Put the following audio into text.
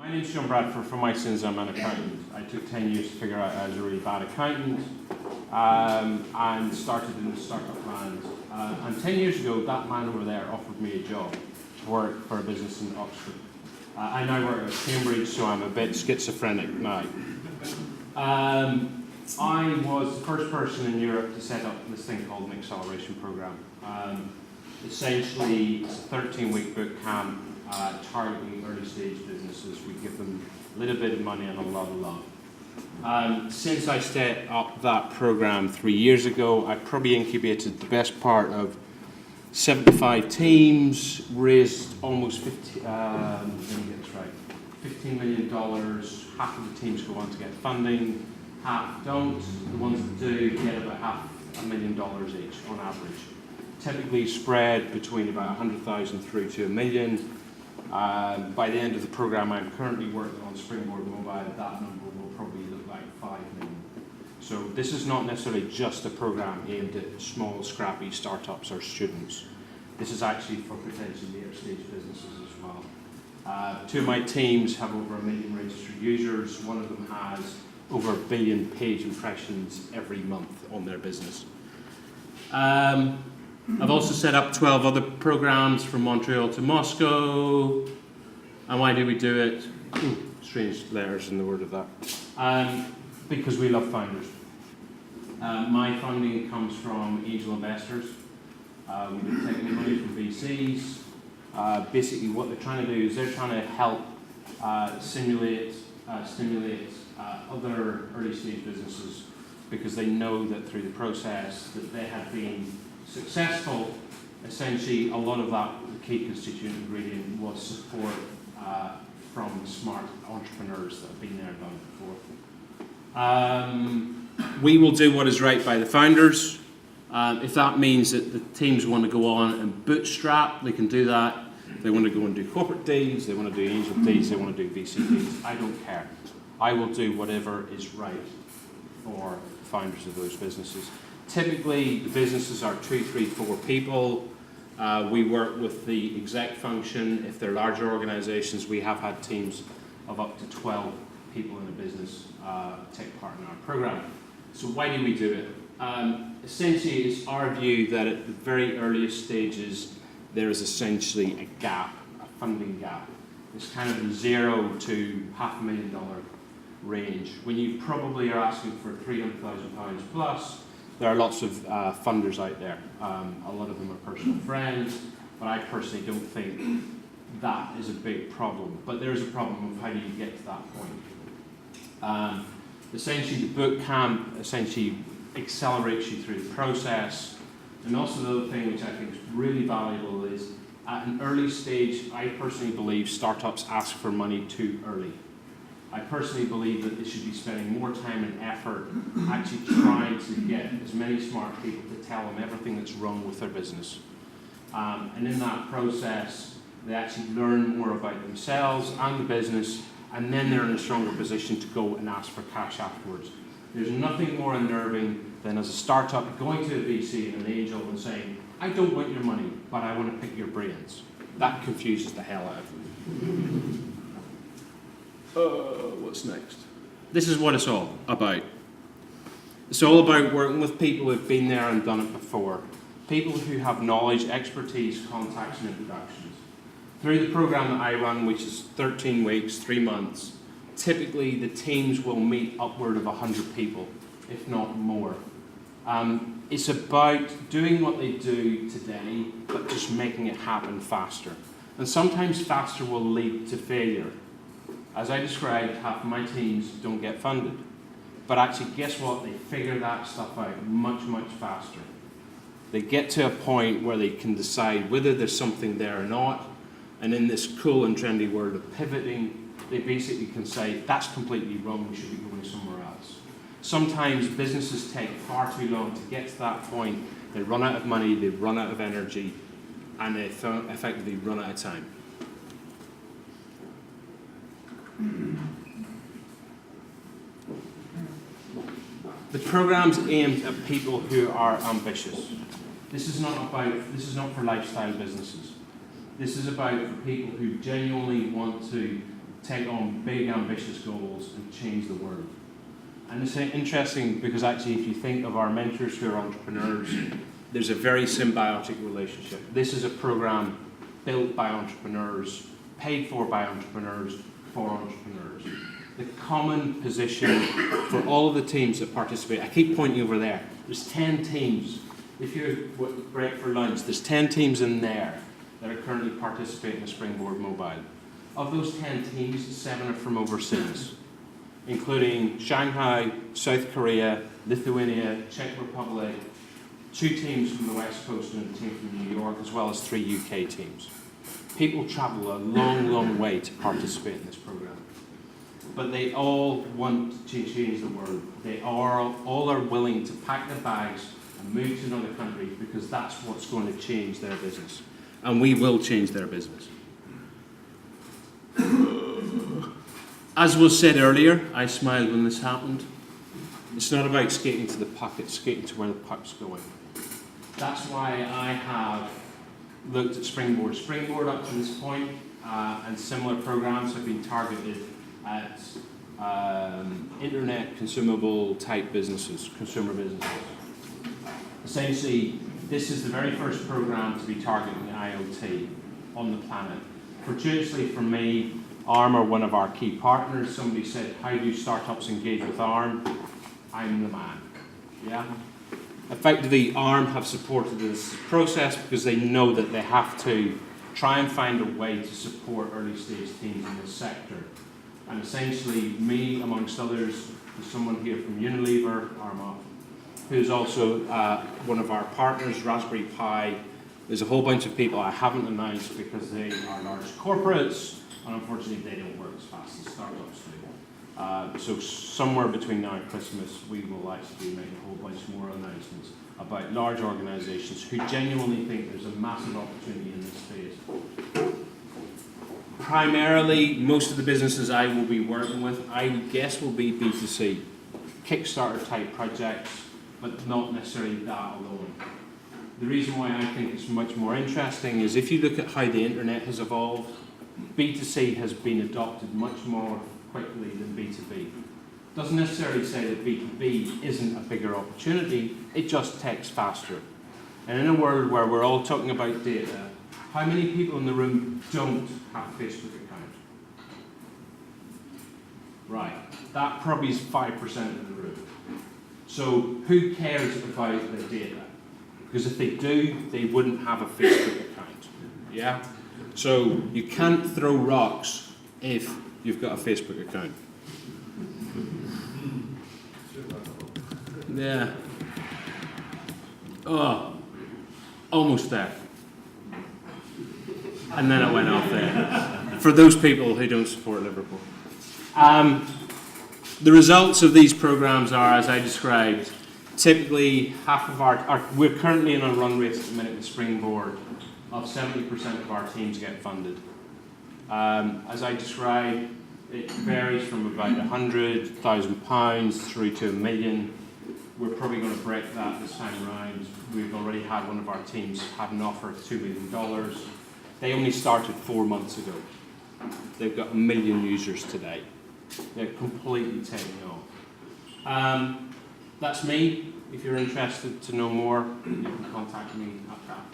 My name's Jon Bradford. For my sins, I'm an accountant. I took 10 years to figure out I was a really bad accountant and started in the startup land. And 10 years ago, that man over there offered me a job to work for a business in Oxford. I now work at Cambridge, so I'm a bit schizophrenic now. I was the first person in Europe to set up this thing called an acceleration program. Essentially, it's a 13-week boot camp targeting early-stage businesses. We give them a little bit of money and a lot of love. Since I set up that program 3 years ago, I've probably incubated the best part of 75 teams, raised almost $15 million. Half of the teams go on to get funding, half don't. The ones that do get about $500,000 each on average. Typically spread between about 100,000 through to 1 million. By the end of the program I'm currently working on, Springboard Mobile, that number will probably look like 5 million. So this is not necessarily just a program aimed at small, scrappy startups or students. This is actually for potentially later stage businesses as well. 2 of my teams have over 1 million registered users. One of them has over 1 billion page impressions every month on their business. I've also set up 12 other programs from Montreal to Moscow. And why do we do it? Strange letters in the word of that. Because we love founders. My funding comes from angel investors. We don't take any money from VCs. Basically what they're trying to do is they're trying to help stimulate other early stage businesses, because they know that through the process that they have been successful. Essentially, a lot of that, the key constituent ingredient, was support from smart entrepreneurs that have been there and done before. We will do what is right by the founders. If that means that the teams want to go on and bootstrap, they can do that. They want to go and do corporate deals, they want to do angel deals, they want to do VC deals. I don't care. I will do whatever is right for the founders of those businesses. Typically, the businesses are 2, 3, 4 people. We work with the exec function. If they're larger organizations, we have had teams of up to 12 people in a business take part in our program. So why do we do it? Essentially, it's our view that at the very earliest stages, there is essentially a gap, a funding gap. It's kind of the $0 to $500,000 range. When you probably are asking for £300,000 plus, there are lots of funders out there. A lot of them are personal friends, but I personally don't think that is a big problem. But there is a problem of how do you get to that point. Essentially, the boot camp essentially accelerates you through the process. And also the other thing which I think is really valuable is at an early stage, I personally believe startups ask for money too early. I personally believe that they should be spending more time and effort actually trying to get as many smart people to tell them everything that's wrong with their business. And in that process, they actually learn more about themselves and the business, and then they're in a stronger position to go and ask for cash afterwards. There's nothing more unnerving than as a startup going to a VC and an angel and saying, I don't want your money, but I want to pick your brains. That confuses the hell out of them. What's next? This is what it's all about. It's all about working with people who've been there and done it before. People who have knowledge, expertise, contacts, and introductions. Through the program that I run, which is 13 weeks, 3 months, typically the teams will meet upward of 100 people, if not more. It's about doing what they do today, but just making it happen faster. And sometimes faster will lead to failure. As I described, half of my teams don't get funded. But actually, guess what? They figure that stuff out much, much faster. They get to a point where they can decide whether there's something there or not. And in this cool and trendy world of pivoting, they basically can say, that's completely wrong, we should be going somewhere else. Sometimes businesses take far too long to get to that point. They run out of money, they run out of energy, and they effectively run out of time. The program's aimed at people who are ambitious. This is not for lifestyle businesses. This is about for people who genuinely want to take on big, ambitious goals and change the world. And it's interesting because actually if you think of our mentors who are entrepreneurs, there's a very symbiotic relationship. This is a program built by entrepreneurs, paid for by entrepreneurs, for entrepreneurs. The common position for all of the teams that participate, I keep pointing over there, there's 10 teams. If you break for lunch, there's 10 teams in there that are currently participating in Springboard Mobile. Of those 10 teams, 7 are from overseas, including Shanghai, South Korea, Lithuania, Czech Republic, 2 teams from the West Coast and a team from New York, as well as 3 UK teams. People travel a long, long way to participate in this program. But they all want to change the world. They all are willing to pack their bags and move to another country because that's what's going to change their business. And we will change their business. As was said earlier, I smiled when this happened. It's not about skating to the puck, it's skating to where the puck's going. That's why I have looked at Springboard. Springboard up to this point and similar programs have been targeted at internet consumable type businesses, consumer businesses. Essentially, this is the very first program to be targeting IoT on the planet. Fortuitously for me, ARM are one of our key partners. Somebody said, how do startups engage with ARM? I'm the man. Yeah? Effectively, ARM have supported this process because they know that they have to try and find a way to support early stage teams in this sector. And essentially, me, amongst others, there's someone here from Unilever, ARM, who's also one of our partners, Raspberry Pi. There's a whole bunch of people I haven't announced because they are large corporates, and unfortunately they don't work as fast as startups do. So somewhere between now and Christmas, we will actually make a whole bunch more announcements about large organizations who genuinely think there's a massive opportunity in this space. Primarily, most of the businesses I will be working with, I would guess, will be B2C, Kickstarter type projects, but not necessarily that alone. The reason why I think it's much more interesting is if you look at how the internet has evolved, B2C has been adopted much more quickly than B2B. Doesn't necessarily say that B2B isn't a bigger opportunity, it just takes faster. And in a world where we're all talking about data, how many people in the room don't have a Facebook account? Right, that probably is 5% of the room. So who cares about the data? Because if they do, they wouldn't have a Facebook account. Yeah? So you can't throw rocks if you've got a Facebook account. Yeah. Oh, almost there. And then it went off there. For those people who don't support Liverpool. The results of these programs are, as I described, typically half of we're currently in a run rate at the minute with Springboard of 70% of our teams get funded. As I described, it varies from about £100,000 through to £1 million. We're probably going to break that this time around. We've already had one of our teams have an offer of $2 million. They only started 4 months ago. They've got 1 million users today. They're completely taking off. That's me. If you're interested to know more, you can contact me after that.